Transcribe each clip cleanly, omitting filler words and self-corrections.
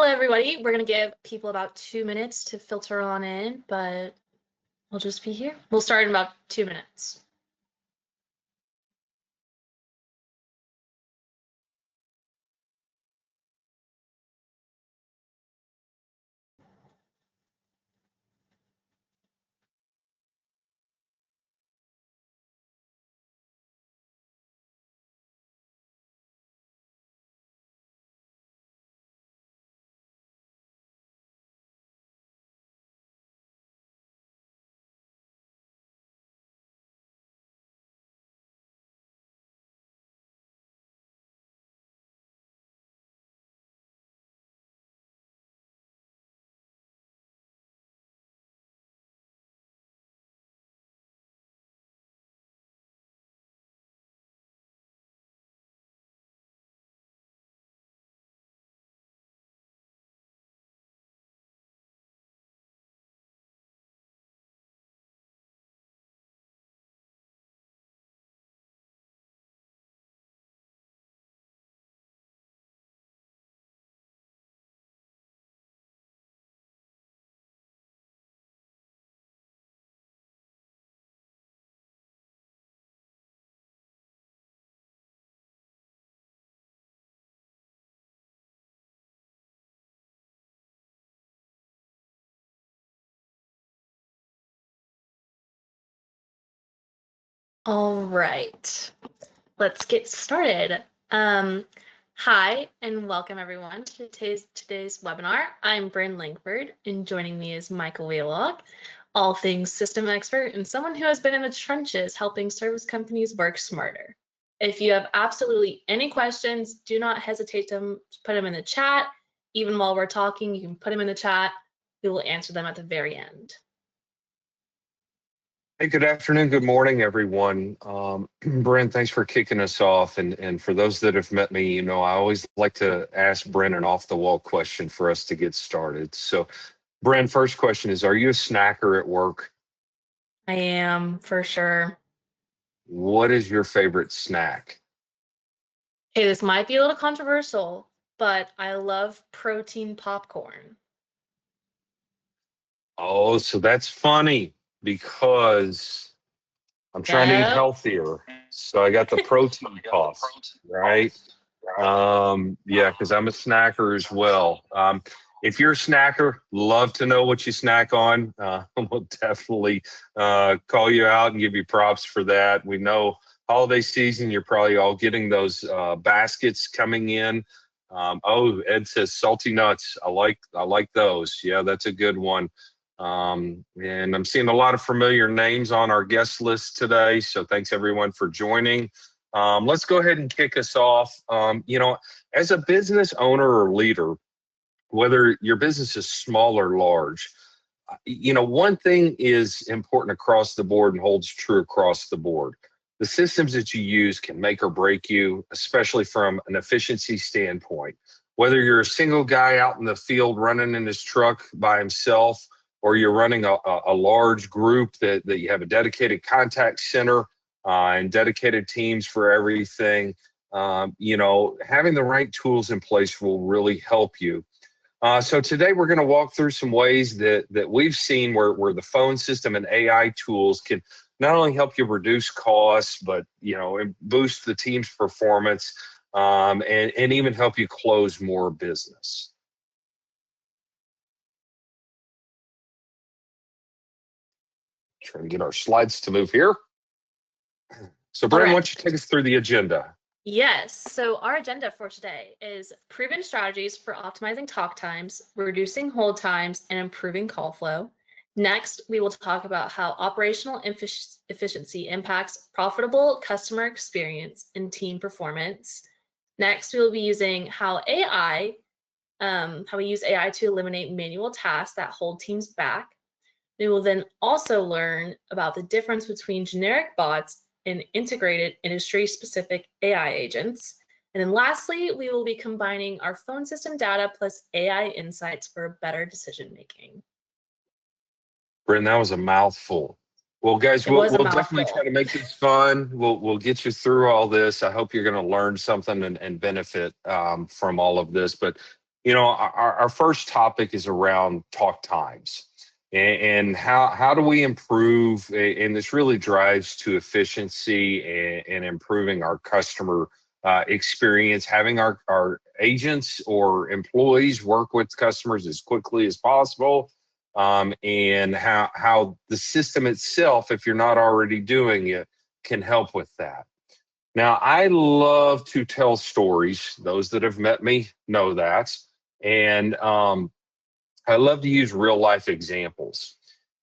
Hello, everybody. We're going to give people about 2 minutes to filter on in, but we'll just be here. We'll start in about 2 minutes. All right, let's get started. Hi, and welcome everyone to today's webinar. I'm Bryn Langford, and joining me is Michael Wheelock, all things system expert and someone who has been in the trenches helping service companies work smarter. If you have absolutely any questions, do not hesitate to put them in the chat. Even while we're talking, you can put them in the chat. We will answer them at the very end. Hey, good afternoon, good morning, everyone. Bryn, thanks for kicking us off. And for those that have met me, I always like to ask Bryn an off-the-wall question for us to get started. So, Bryn, first question is, are you a snacker at work? I am, for sure. What is your favorite snack? Hey, this might be a little controversial, but I love protein popcorn. Oh, so that's funny because I'm trying to eat Yep. healthier. So I got the protein puffs, right? Yeah, because I'm a snacker as well. If you're a snacker, love to know what you snack on. We'll definitely call you out and give you props for that. We know holiday season, you're probably all getting those baskets coming in. Ed says salty nuts. I like those. Yeah, that's a good one. And I'm seeing a lot of familiar names on our guest list today. So thanks everyone for joining. Let's go ahead and kick us off. As a business owner or leader, whether your business is small or large, one thing is important across the board and holds true across the board. The systems that you use can make or break you, especially from an efficiency standpoint. Whether you're a single guy out in the field running in his truck by himself, or you're running a large group that you have a dedicated contact center and dedicated teams for everything, having the right tools in place will really help you. So today we're going to walk through some ways that we've seen where the phone system and AI tools can not only help you reduce costs, but boost the team's performance and even help you close more business. Trying to get our slides to move here. So Bryn, why don't you take us through the agenda? Yes, so our agenda for today is proven strategies for optimizing talk times, reducing hold times, and improving call flow. Next, we will talk about how operational efficiency impacts profitable customer experience and team performance. Next, we will be using how we use AI to eliminate manual tasks that hold teams back. We will then also learn about the difference between generic bots and integrated industry-specific AI agents. And then lastly, we will be combining our phone system data plus AI insights for better decision-making. Bryn, that was a mouthful. Well, guys, we'll definitely try to make this fun. We'll get you through all this. I hope you're going to learn something and benefit from all of this. But Our first topic is around talk times and how do we improve, and this really drives to efficiency and improving our customer experience, having our agents or employees work with customers as quickly as possible, and how the system itself, if you're not already doing it, can help with that. Now, I love to tell stories. Those that have met me know that. And I love to use real life examples.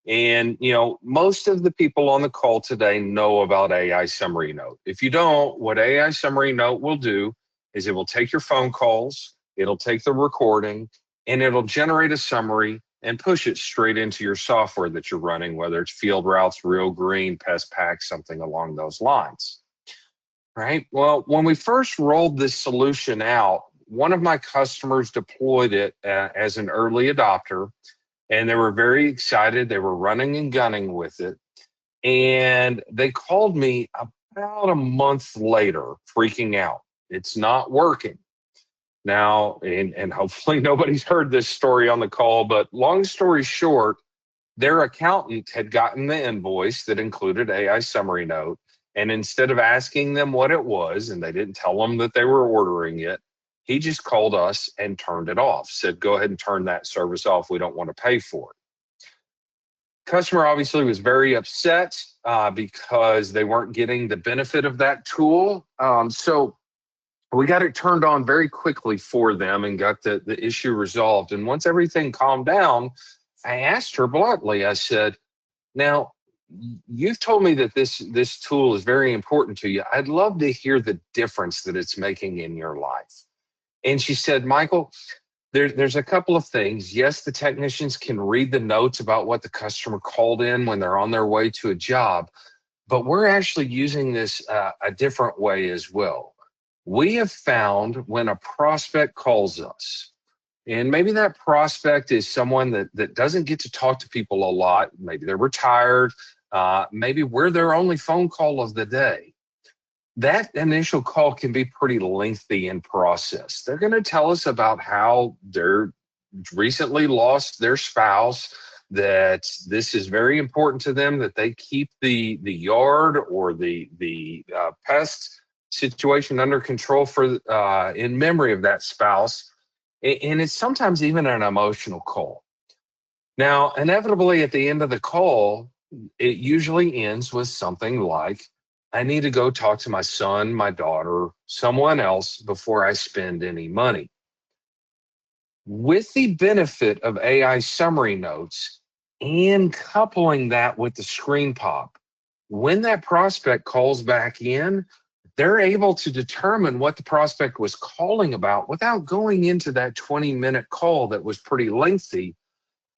And, most of the people on the call today know about AI Summary Note. If you don't, what AI Summary Note will do is it will take your phone calls, it'll take the recording, and it'll generate a summary and push it straight into your software that you're running, whether it's Field Routes, Real Green, PestPack, something along those lines. Right. Well, when we first rolled this solution out, one of my customers deployed it as an early adopter, and they were very excited. They were running and gunning with it. And they called me about a month later, freaking out. It's not working. Now, and hopefully nobody's heard this story on the call, but long story short, their accountant had gotten the invoice that included AI Summary Note. And instead of asking them what it was, and they didn't tell them that they were ordering it, he just called us and turned it off, said, go ahead and turn that service off. We don't want to pay for it. Customer obviously was very upset because they weren't getting the benefit of that tool. So we got it turned on very quickly for them and got the issue resolved. And once everything calmed down, I asked her bluntly, I said, now, you've told me that this tool is very important to you. I'd love to hear the difference that it's making in your life. And she said, Michael, there's a couple of things. Yes, the technicians can read the notes about what the customer called in when they're on their way to a job, but we're actually using this a different way as well. We have found when a prospect calls us, and maybe that prospect is someone that doesn't get to talk to people a lot. Maybe they're retired. Maybe we're their only phone call of the day. That initial call can be pretty lengthy in process. They're going to tell us about how they're recently lost their spouse, that this is very important to them, that they keep the yard or the pest situation under control for in memory of that spouse. And it's sometimes even an emotional call. Now, inevitably at the end of the call, it usually ends with something like, I need to go talk to my son, my daughter, someone else before I spend any money. With the benefit of AI Summary Notes and coupling that with the screen pop, when that prospect calls back in, they're able to determine what the prospect was calling about without going into that 20-minute call that was pretty lengthy,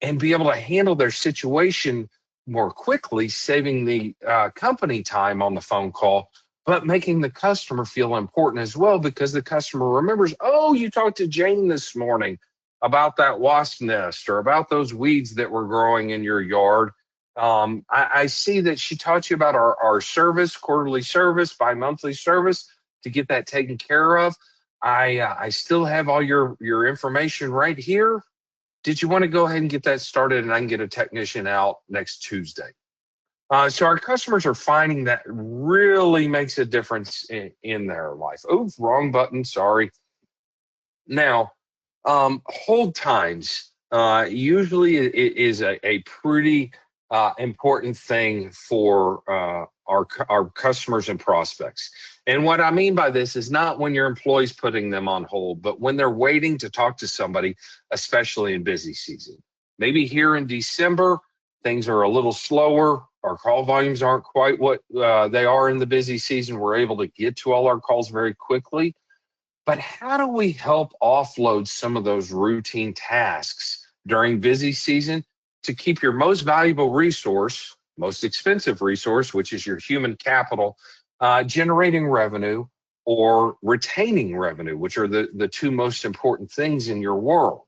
and be able to handle their situation more quickly, saving the company time on the phone call, but making the customer feel important as well, because the customer remembers, oh, you talked to Jane this morning about that wasp nest or about those weeds that were growing in your yard. I see that she taught you about our service, quarterly service, bi-monthly service, to get that taken care of. I still have all your information right here. Did you want to go ahead and get that started, and I can get a technician out next Tuesday? So our customers are finding that really makes a difference in their life. Oh, wrong button, sorry. Now, hold times usually is a pretty important thing for our customers and prospects. And what I mean by this is not when your employee's putting them on hold, but when they're waiting to talk to somebody, especially in busy season. Maybe here in December, things are a little slower. Our call volumes aren't quite what they are in the busy season. We're able to get to all our calls very quickly. But how do we help offload some of those routine tasks during busy season to keep your most valuable resource, most expensive resource, which is your human capital, generating revenue or retaining revenue, which are the two most important things in your world?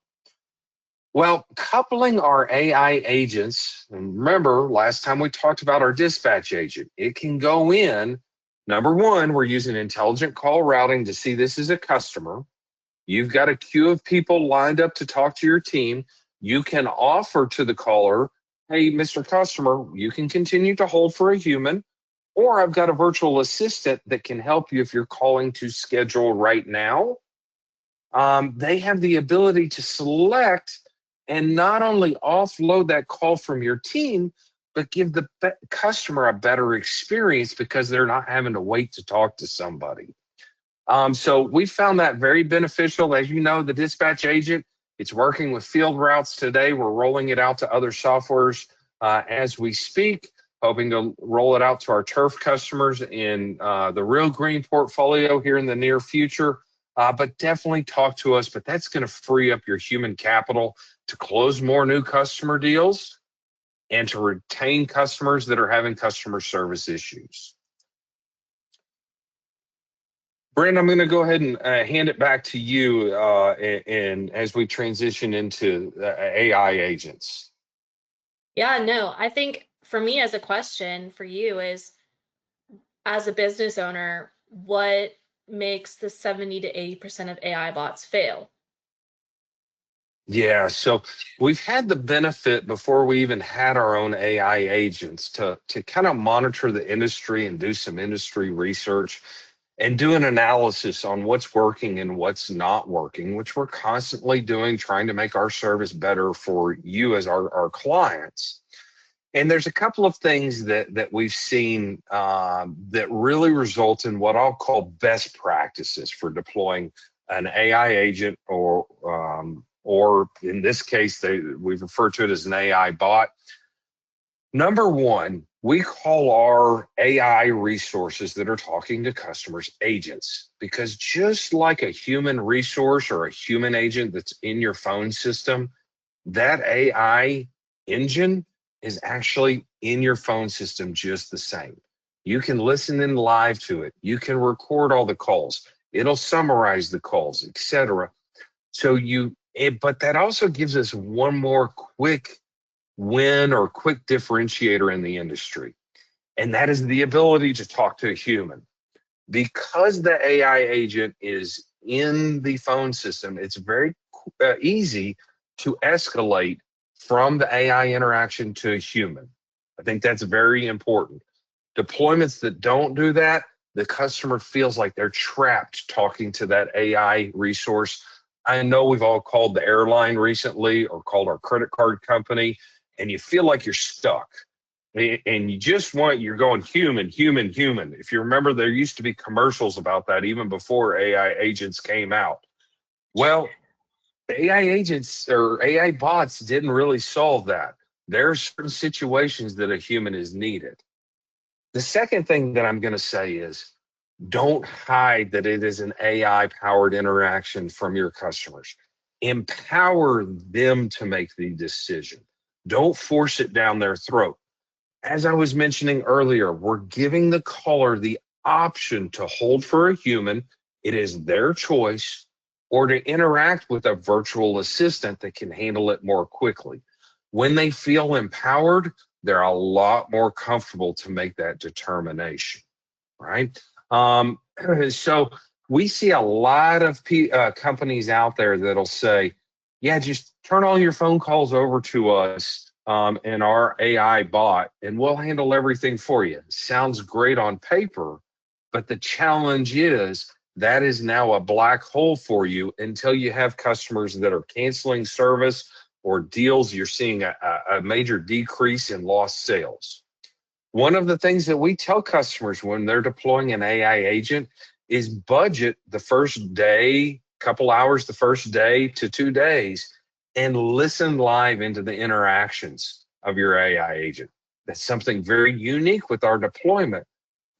Well, coupling our AI agents, and remember last time we talked about our dispatch agent, it can go in. Number one, we're using intelligent call routing to see this as a customer. You've got a queue of people lined up to talk to your team. You can offer to the caller, hey, Mr. Customer, you can continue to hold for a human, or I've got a virtual assistant that can help you if you're calling to schedule right now. They have the ability to select and not only offload that call from your team, but give the customer a better experience because they're not having to wait to talk to somebody. So we found that very beneficial. As you know, the dispatch agent, it's working with field routes today. We're rolling it out to other softwares as we speak, hoping to roll it out to our turf customers in the Real Green portfolio here in the near future. But definitely talk to us, but that's going to free up your human capital to close more new customer deals and to retain customers that are having customer service issues. Brent, I'm going to go ahead and hand it back to you and as we transition into AI agents. Yeah, no, I think for me as a question for you is, as a business owner, what makes the 70 to 80% of AI bots fail? Yeah, so we've had the benefit before we even had our own AI agents to kind of monitor the industry and do some industry research and do an analysis on what's working and what's not working, which we're constantly doing, trying to make our service better for you as our clients. And there's a couple of things that we've seen that really result in what I'll call best practices for deploying an AI agent, or in this case, we've referred to it as an AI bot. Number one, we call our AI resources that are talking to customers agents, because just like a human resource or a human agent that's in your phone system, that AI engine is actually in your phone system just the same. You can listen in live to it. You can record all the calls. It'll summarize the calls, etc. But that also gives us one more quick win or quick differentiator in the industry. And that is the ability to talk to a human. Because the AI agent is in the phone system, it's very easy to escalate from the AI interaction to a human. I think that's very important. Deployments that don't do that, the customer feels like they're trapped talking to that AI resource. I know we've all called the airline recently or called our credit card company, and you feel like you're stuck. And you're going human, human, human. If you remember, there used to be commercials about that even before AI agents came out. Well, AI agents or AI bots didn't really solve that. There are certain situations that a human is needed. The second thing that I'm going to say is, don't hide that it is an AI powered interaction from your customers. Empower them to make the decision. Don't force it down their throat. As I was mentioning earlier, we're giving the caller the option to hold for a human. It is their choice, or to interact with a virtual assistant that can handle it more quickly. When they feel empowered, they're a lot more comfortable to make that determination, right? So we see a lot of companies out there that'll say, yeah, just turn all your phone calls over to us and our AI bot, and we'll handle everything for you. Sounds great on paper, but the challenge is that is now a black hole for you until you have customers that are canceling service or deals. You're seeing a major decrease in lost sales. One of the things that we tell customers when they're deploying an AI agent is budget the first day, couple hours the first day to 2 days, and listen live into the interactions of your AI agent. That's something very unique with our deployment,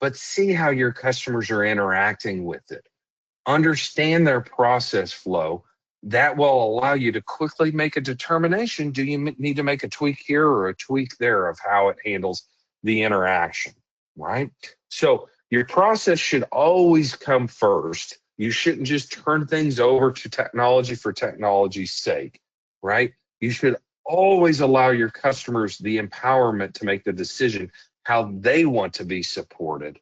but see how your customers are interacting with it. Understand their process flow. That will allow you to quickly make a determination. Do you need to make a tweak here or a tweak there of how it handles the interaction, right? So your process should always come first. You shouldn't just turn things over to technology for technology's sake, right? You should always allow your customers the empowerment to make the decision how they want to be supported.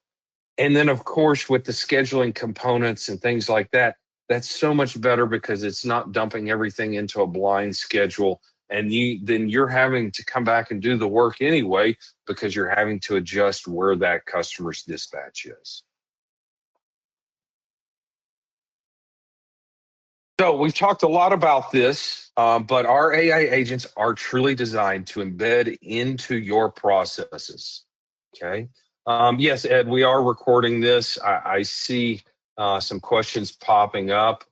And then, of course, with the scheduling components and things like that, That's so much better because it's not dumping everything into a blind schedule. And then you're having to come back and do the work anyway because you're having to adjust where that customer's dispatch is. So we've talked a lot about this, but our AI agents are truly designed to embed into your processes. Okay. Yes, Ed, we are recording this. I see some questions popping up.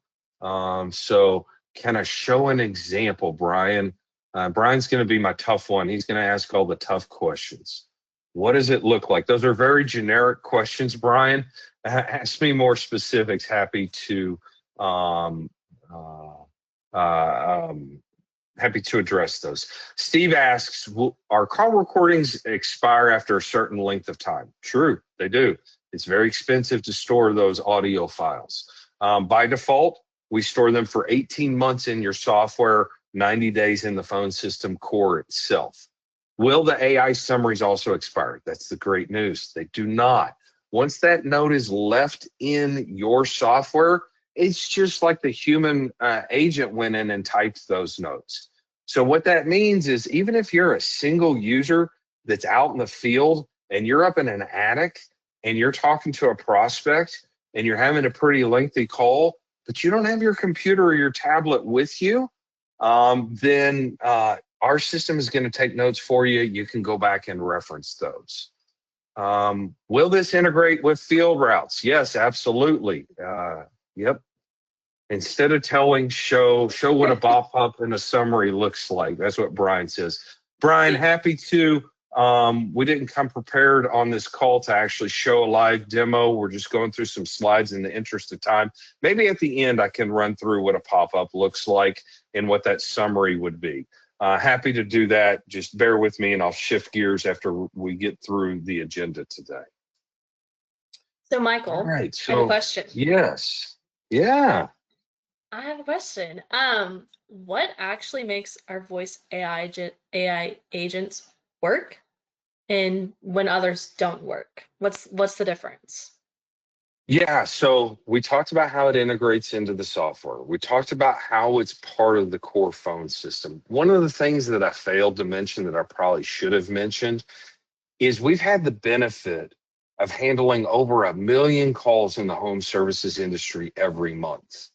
So can I show an example, Brian? Brian's going to be my tough one. He's going to ask all the tough questions. What does it look like? Those are very generic questions, Brian. Ask me more specifics. Happy to happy to address those. Steve asks, are call recordings expire after a certain length of time? True, they do. It's very expensive to store those audio files. By default, we store them for 18 months in your software, 90 days in the phone system core itself. Will the AI summaries also expire? That's the great news. They do not. Once that note is left in your software, it's just like the human agent went in and typed those notes. So what that means is even if you're a single user that's out in the field and you're up in an attic and you're talking to a prospect and you're having a pretty lengthy call, but you don't have your computer or your tablet with you, then our system is going to take notes for you. You can go back and reference those. Will this integrate with field routes? Yes, absolutely. Yep. Instead of telling show what a pop-up in a summary looks like. That's what Brian says. Brian, happy to. We didn't come prepared on this call to actually show a live demo. We're just going through some slides in the interest of time. Maybe at the end I can run through what a pop-up looks like and what that summary would be. Happy to do that. Just bear with me and I'll shift gears after we get through the agenda today. So Michael, all right, I have a question. Yes. Yeah. I have a question. What actually makes our voice AI agents work, and when others don't work? What's the difference? Yeah, so we talked about how it integrates into the software. We talked about how it's part of the core phone system. One of the things that I failed to mention that I probably should have mentioned is we've had the benefit of handling over 1 million calls in the home services industry every month.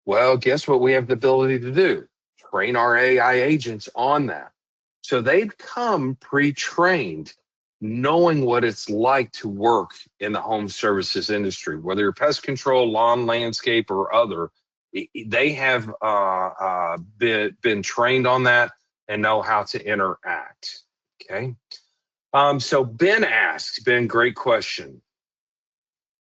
Well, guess what we have the ability to do? Train our AI agents on that. So they've come pre-trained, knowing what it's like to work in the home services industry, whether you're pest control, lawn, landscape, or other. They have been trained on that and know how to interact. Okay. So Ben asks, Ben, great question.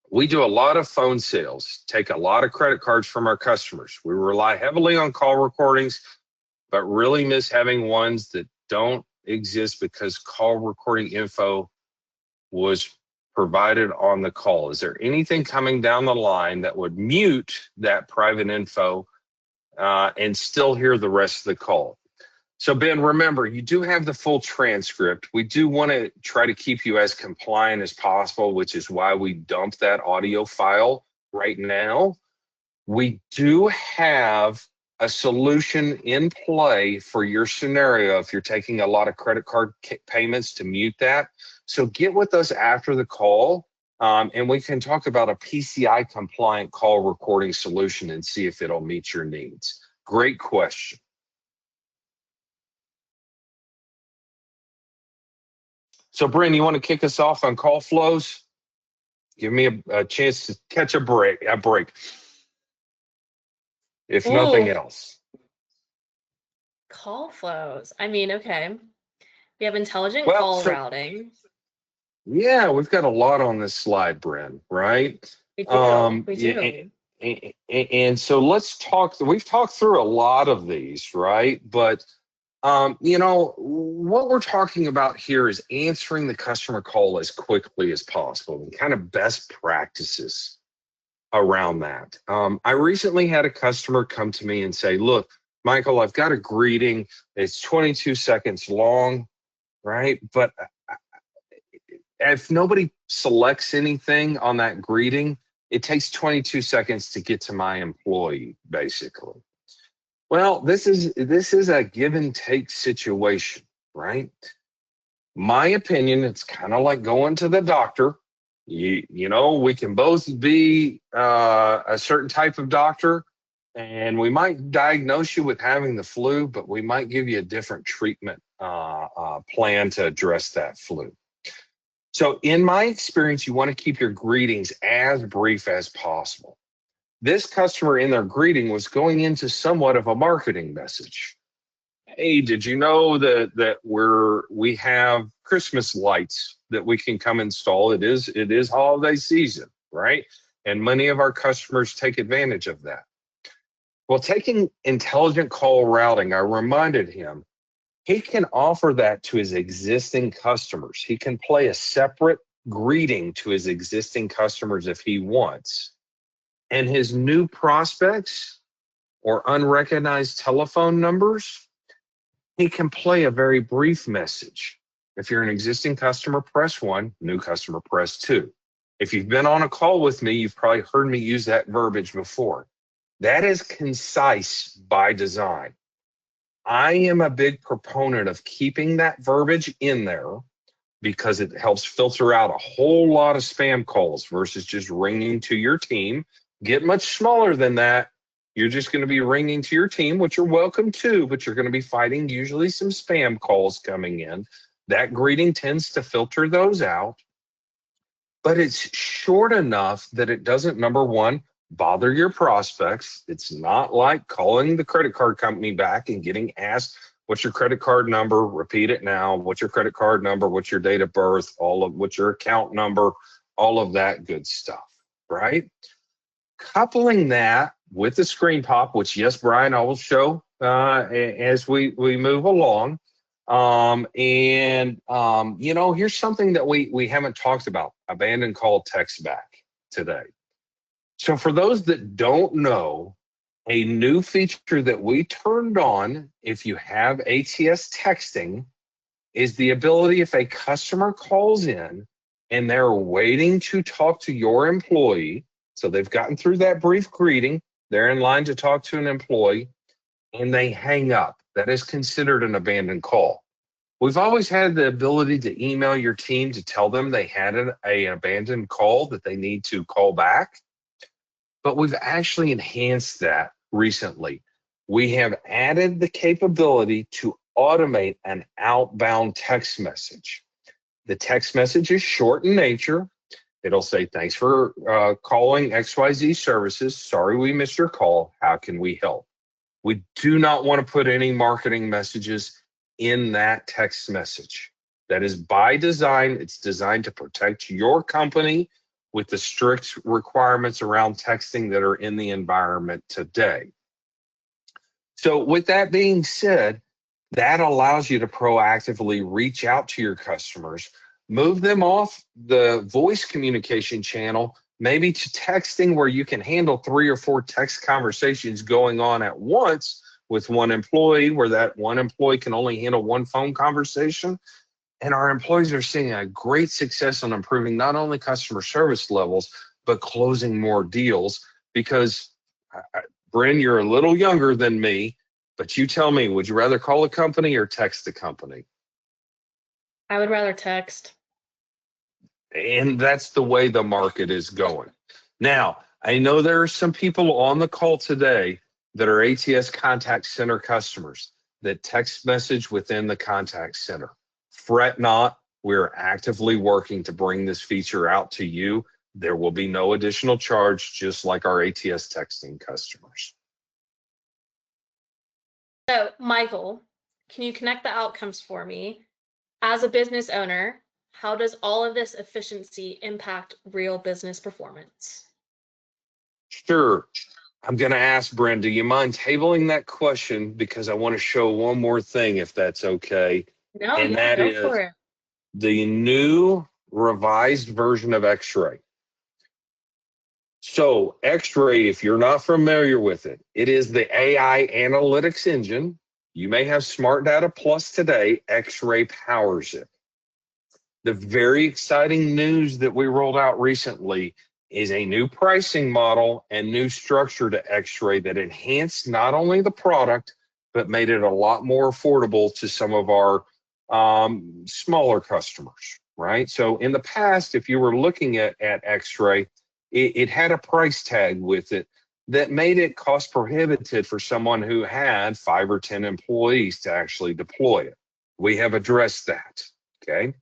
We do a lot of phone sales, take a lot of credit cards from our customers. We rely heavily on call recordings, but really miss having ones that don't exist because call recording info was provided on the call. Is there anything coming down the line that would mute that private info and still hear the rest of the call? So Ben, remember, you do have the full transcript. We do want to try to keep you as compliant as possible, which is why we dump that audio file right now. We do have a solution in play for your scenario if you're taking a lot of credit card payments to mute that. So get with us after the call and we can talk about a PCI compliant call recording solution and see if it'll meet your needs. Great question. So, Bryn, you want to kick us off on call flows? Give me a chance to catch a break, if nothing else. Call flows. I mean, okay. We have intelligent call routing. Yeah, we've got a lot on this slide, Bryn, right? We do. We do. And so let's talk. We've talked through a lot of these, right? But you know, what we're talking about here is answering the customer call as quickly as possible and kind of best practices around that. I recently had a customer come to me and say, look, Michael, I've got a greeting. It's 22 seconds long, right? But if nobody selects anything on that greeting, It takes 22 seconds to get to my employee, basically. Well, this is a give and take situation, right? My opinion, it's kind of like going to the doctor. You know, we can both be a certain type of doctor, and we might diagnose you with having the flu, but we might give you a different treatment plan to address that flu. So, in my experience, you want to keep your greetings as brief as possible. This customer in their greeting was going into somewhat of a marketing message. Hey, did you know that we have Christmas lights that we can come install? It is holiday season, right? And many of our customers take advantage of that. Well, taking intelligent call routing, I reminded him he can offer that to his existing customers. He can play a separate greeting to his existing customers if he wants. And his new prospects or unrecognized telephone numbers, he can play a very brief message. If you're an existing customer, press 1, new customer, press 2. If you've been on a call with me, you've probably heard me use that verbiage before. That is concise by design. I am a big proponent of keeping that verbiage in there because it helps filter out a whole lot of spam calls versus just ringing to your team. Get much smaller than that. You're just going to be ringing to your team, which you're welcome to, but you're going to be fighting usually some spam calls coming in. That greeting tends to filter those out, but it's short enough that it doesn't, number one, bother your prospects. It's not like calling the credit card company back and getting asked, what's your credit card number? Repeat it now. What's your credit card number? What's your date of birth? What's your account number? All of that good stuff, right? Coupling that with the screen pop, which yes, Brian, I will show as we move along. You know, here's something that we haven't talked about: abandoned call text back today. So for those that don't know, a new feature that we turned on if you have ATS texting is the ability, if a customer calls in and they're waiting to talk to your employee, so they've gotten through that brief greeting, they're in line to talk to an employee, and they hang up. That is considered an abandoned call. We've always had the ability to email your team to tell them they had an abandoned call that they need to call back. But we've actually enhanced that recently. We have added the capability to automate an outbound text message. The text message is short in nature. It'll say, thanks for calling XYZ Services. Sorry we missed your call. How can we help? We do not want to put any marketing messages in that text message. That is by design. It's designed to protect your company with the strict requirements around texting that are in the environment today. So with that being said, that allows you to proactively reach out to your customers, move them off the voice communication channel, maybe to texting, where you can handle 3 or 4 text conversations going on at once with one employee, where that one employee can only handle one phone conversation. And our employees are seeing a great success on improving not only customer service levels, but closing more deals. Because, Bryn, you're a little younger than me, but you tell me, would you rather call a company or text the company? I would rather text. And that's the way the market is going. Now, I know there are some people on the call today that are ATS contact center customers that text message within the contact center. Fret not, we're actively working to bring this feature out to you. There will be no additional charge, just like our ATS texting customers. So, Michael, can you connect the outcomes for me? As a business owner, how does all of this efficiency impact real business performance? Sure. I'm going to ask Bryn, do you mind tabling that question? Because I want to show one more thing, if that's okay. No, And yeah, that go is for it. the new revised version of X-Ray. So X-Ray, if you're not familiar with it, it is the AI analytics engine. You may have Smart Data Plus today. X-Ray powers it. The very exciting news that we rolled out recently is a new pricing model and new structure to X-Ray that enhanced not only the product, but made it a lot more affordable to some of our smaller customers, right? So in the past, if you were looking at X-Ray, it had a price tag with it that made it cost prohibitive for someone who had 5 or 10 employees to actually deploy it. We have addressed that, okay?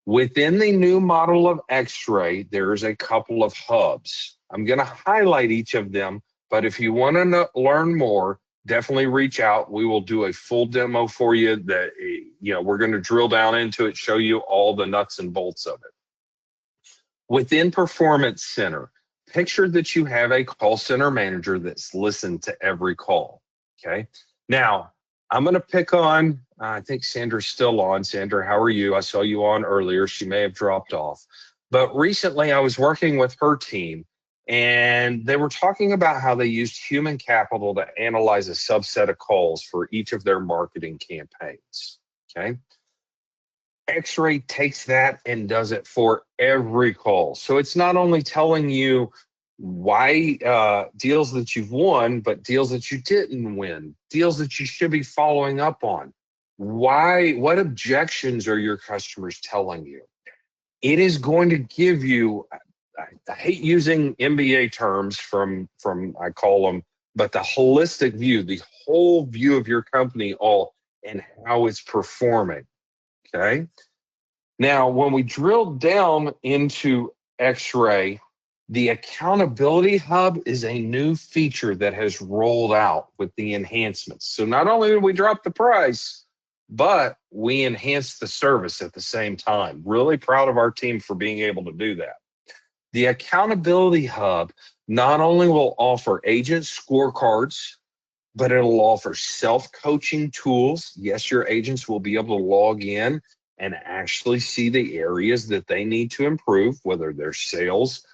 Within the new model of X-Ray, there's a couple of hubs. I'm going to highlight each of them, but if you want to learn more, definitely reach out. We will do a full demo for you that, we're going to drill down into it, show you all the nuts and bolts of it. Within Performance Center, picture that you have a call center manager that's listened to every call, okay? Now, I'm going to pick on, I think Sandra's still on. Sandra, how are you? I saw you on earlier. She may have dropped off. But recently I was working with her team, and they were talking about how they used human capital to analyze a subset of calls for each of their marketing campaigns, okay? X-Ray takes that and does it for every call. So it's not only telling you why deals that you've won, but deals that you didn't win, deals that you should be following up on. Why, what objections are your customers telling you? It is going to give you, I hate using MBA terms from I call them, but the holistic view, the whole view of your company all and how it's performing, okay? Now, when we drill down into X-Ray, the Accountability Hub is a new feature that has rolled out with the enhancements. So not only did we drop the price, but we enhanced the service at the same time. Really proud of our team for being able to do that. The Accountability Hub not only will offer agent scorecards, but it'll offer self-coaching tools. Yes, your agents will be able to log in and actually see the areas that they need to improve, whether they're sales,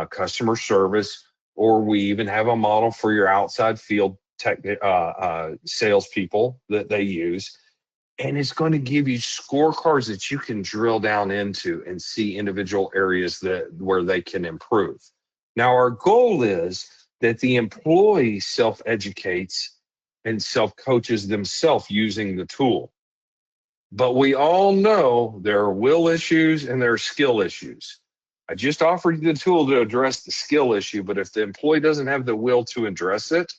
customer service, or we even have a model for your outside field salespeople that they use. And it's going to give you scorecards that you can drill down into and see individual areas where they can improve. Now, our goal is that the employee self-educates and self-coaches themselves using the tool. But we all know there are will issues and there are skill issues. I just offered you the tool to address the skill issue, but if the employee doesn't have the will to address it,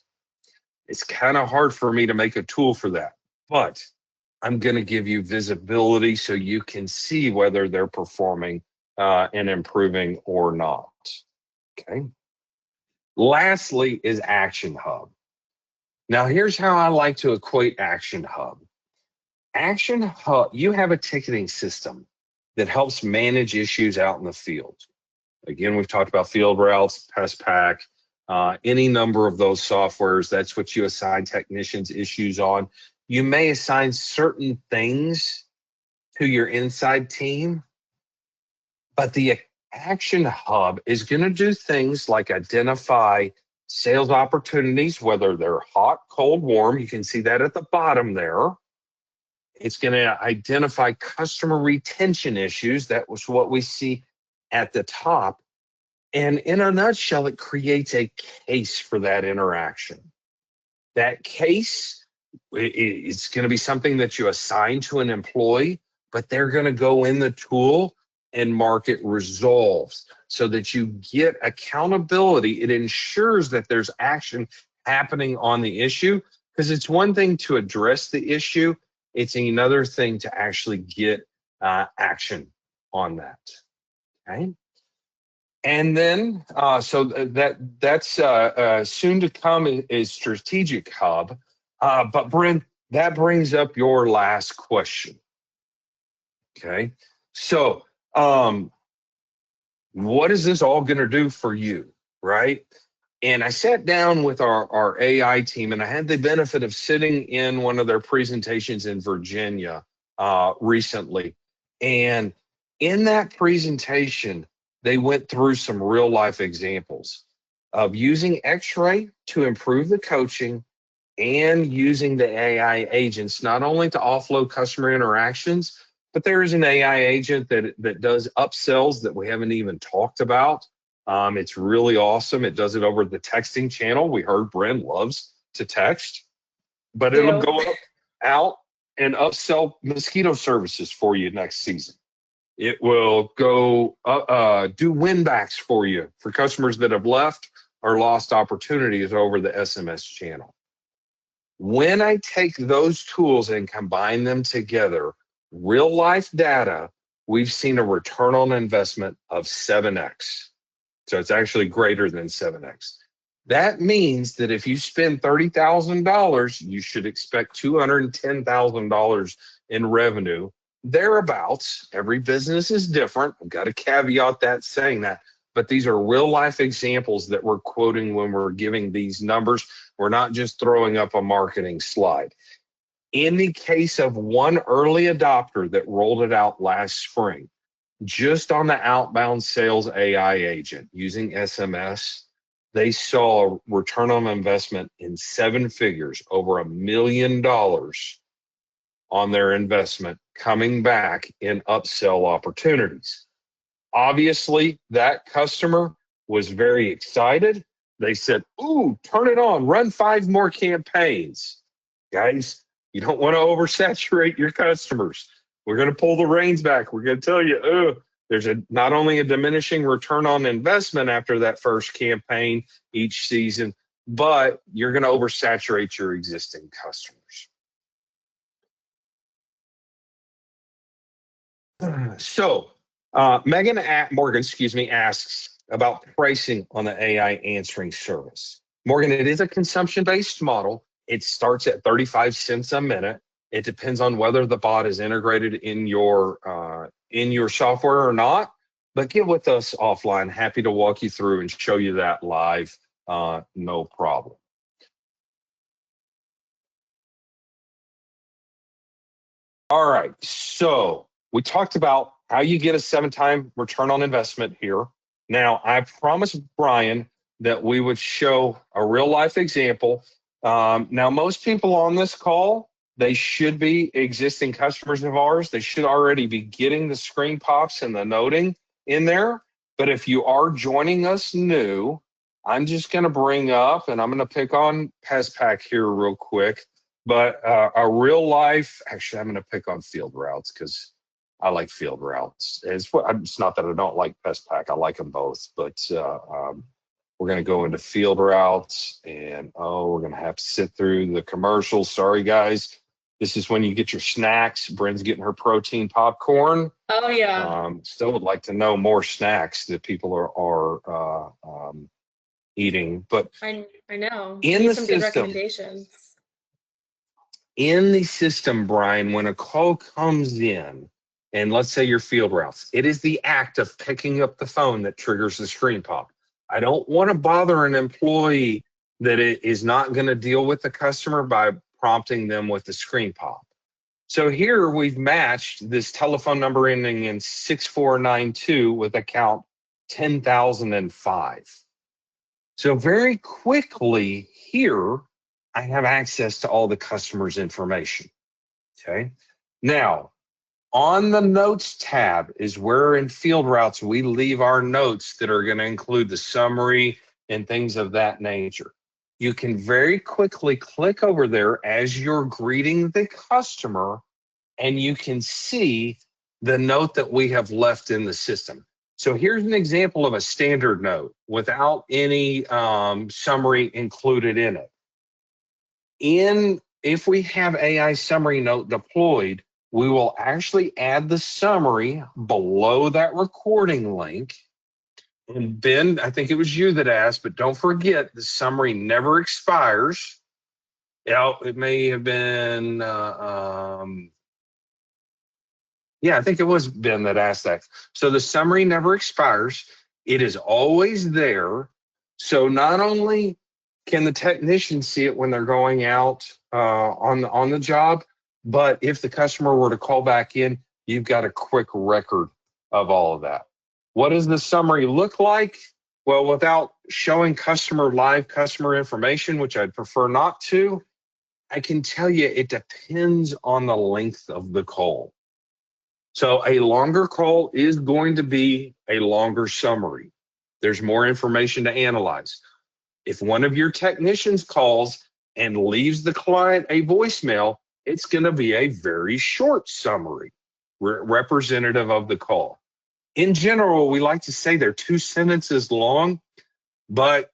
it's kind of hard for me to make a tool for that. But I'm going to give you visibility so you can see whether they're performing and improving or not. Okay. Lastly is Action Hub. Now, here's how I like to equate Action Hub. Action Hub, you have a ticketing system that helps manage issues out in the field. Again, we've talked about Field Routes, PestPack, any number of those softwares. That's what you assign technicians issues on. You may assign certain things to your inside team, but the Action Hub is going to do things like identify sales opportunities, whether they're hot, cold, warm. You can see that at the bottom there. It's going to identify customer retention issues. That was what we see at the top. And in a nutshell, it creates a case for that interaction. That case, it's going to be something that you assign to an employee, but they're going to go in the tool and mark it resolved so that you get accountability. It ensures that there's action happening on the issue, because it's one thing to address the issue. It's another thing to actually get action on that, okay? And then, so that's soon to come is Strategic Hub. But Brent, that brings up your last question, okay? So what is this all gonna do for you, right? And I sat down with our AI team, and I had the benefit of sitting in one of their presentations in Virginia recently. And in that presentation, they went through some real life examples of using X-Ray to improve the coaching and using the AI agents, not only to offload customer interactions, but there is an AI agent that does upsells that we haven't even talked about. It's really awesome. It does it over the texting channel. We heard Bren loves to text, but it'll Do. go out and upsell mosquito services for you next season. It will go do win backs for you for customers that have left or lost opportunities over the SMS channel. When I take those tools and combine them together, real life data, we've seen a return on investment of 7x. So it's actually greater than 7x. That means that if you spend $30,000, you should expect $210,000 in revenue, thereabouts. Every business is different. I've got to caveat that saying that, but these are real life examples that we're quoting when we're giving these numbers. We're not just throwing up a marketing slide. In the case of one early adopter that rolled it out last spring, just on the outbound sales AI agent using SMS, they saw a return on investment in 7 figures, over $1 million on their investment coming back in upsell opportunities. Obviously, that customer was very excited. They said, ooh, turn it on, run 5 more campaigns. Guys, you don't want to oversaturate your customers. We're going to pull the reins back. We're going to tell you, there's not only a diminishing return on investment after that first campaign each season, but you're going to oversaturate your existing customers. So Megan Morgan, asks about pricing on the AI answering service. Morgan, it is a consumption-based model. It starts at 35 cents a minute. It depends on whether the bot is integrated in your software or not. But get with us offline. Happy to walk you through and show you that live. No problem. All right. So we talked about how you get a 7-time return on investment here. Now, I promised Brian that we would show a real life example. Now, most people on this call, they should be existing customers of ours. They should already be getting the screen pops and the noting in there. But if you are joining us new, I'm just going to bring up, and I'm going to pick on PestPack here real quick. But a real life, actually, I'm going to pick on Field Routes because I like Field Routes. It's not that I don't like PestPack. I like them both. But we're going to go into Field Routes, and we're going to have to sit through the commercials. Sorry, guys. This is when you get your snacks. Bren's getting her protein popcorn. Oh, yeah. Still would like to know more snacks that people are eating. But I know. In the some good system, recommendations. in the system, Brian, when a call comes in, and let's say your Field Routes, it is the act of picking up the phone that triggers the screen pop. I don't want to bother an employee that it is not going to deal with the customer by prompting them with the screen pop. So here we've matched this telephone number ending in 6492 with account 10,005. So very quickly here, I have access to all the customer's information. Okay. Now, on the notes tab is where in Field Routes we leave our notes that are going to include the summary and things of that nature. You can very quickly click over there as you're greeting the customer, and you can see the note that we have left in the system. So here's an example of a standard note without any summary included in it. If we have AI summary note deployed, we will actually add the summary below that recording link. And Ben, I think it was you that asked, but don't forget the summary never expires. It may have been, yeah, I think it was Ben that asked that. So the summary never expires. It is always there. So not only can the technician see it when they're going out on the job, but if the customer were to call back in, you've got a quick record of all of that. What does the summary look like? Well, without showing live customer information, which I'd prefer not to, I can tell you it depends on the length of the call. So a longer call is going to be a longer summary. There's more information to analyze. If one of your technicians calls and leaves the client a voicemail, it's going to be a very short summary representative of the call. In general, we like to say they're 2 sentences long, but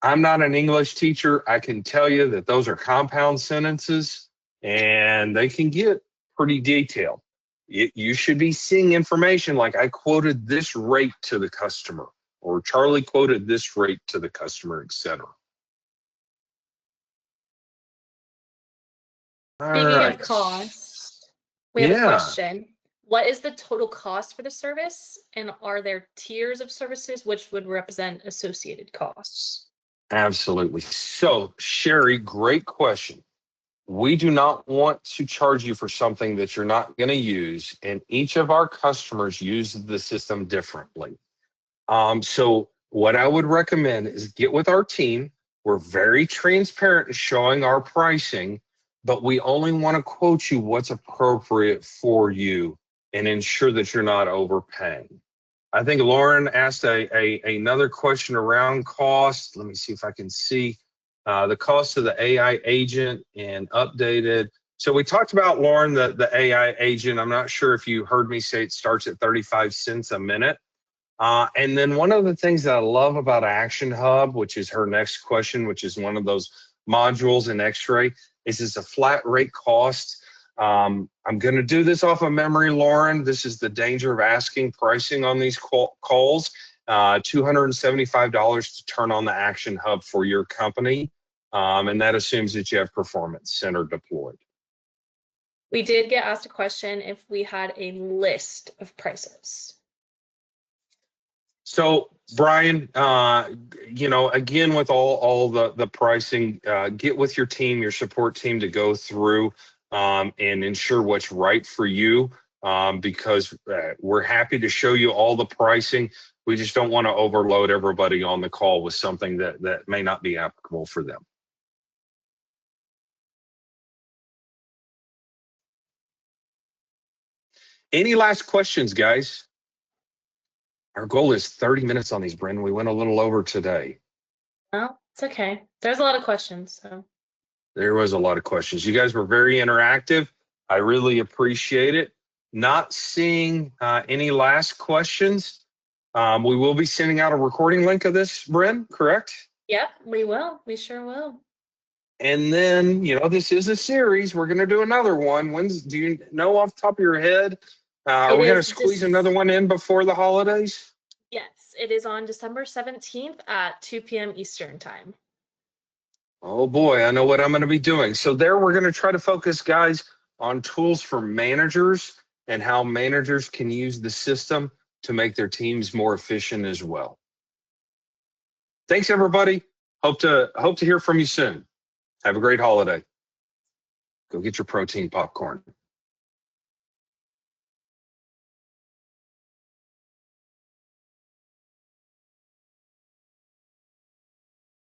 I'm not an English teacher. I can tell you that those are compound sentences and they can get pretty detailed. You should be seeing information like I quoted this rate to the customer, or Charlie quoted this rate to the customer, etc. Speaking of cost, we have a question. What is the total cost for the service? And are there tiers of services which would represent associated costs? Absolutely. So, Sherry, great question. We do not want to charge you for something that you're not going to use, and each of our customers uses the system differently. So what I would recommend is get with our team. We're very transparent in showing our pricing, but we only want to quote you what's appropriate for you and ensure that you're not overpaying. I think Lauren asked another question around cost. Let me see if I can see the cost of the AI agent and updated. So we talked about, Lauren, the AI agent. I'm not sure if you heard me say it starts at 35 cents a minute. And then one of the things that I love about Action Hub, which is her next question, which is one of those modules in X-Ray, is it's a flat rate cost. I'm going to do this off of memory, Lauren. This is the danger of asking pricing on these calls. $275 to turn on the Action Hub for your company. And that assumes that you have Performance Center deployed. We did get asked a question if we had a list of prices. So, Brian, again, with all the pricing, get with your team, your support team, to go through and ensure what's right for you, because we're happy to show you all the pricing. We just don't want to overload everybody on the call with something that may not be applicable for them. Any last questions, guys? Our goal is 30 minutes on these, Brendan. We went a little over today. Well, it's okay. There's a lot of questions. So there was a lot of questions. You guys were very interactive. I really appreciate it. Not seeing any last questions. We will be sending out a recording link of this, Bren, correct? Yep, we will. We sure will. And then, this is a series. We're going to do another one. Do you know off the top of your head? Are we going to squeeze another one in before the holidays? Yes, it is on December 17th at 2 p.m. Eastern time. Oh boy, I know what I'm going to be doing. So there we're going to try to focus, guys, on tools for managers and how managers can use the system to make their teams more efficient as well. Thanks, everybody. Hope to hear from you soon. Have a great holiday. Go get your protein popcorn.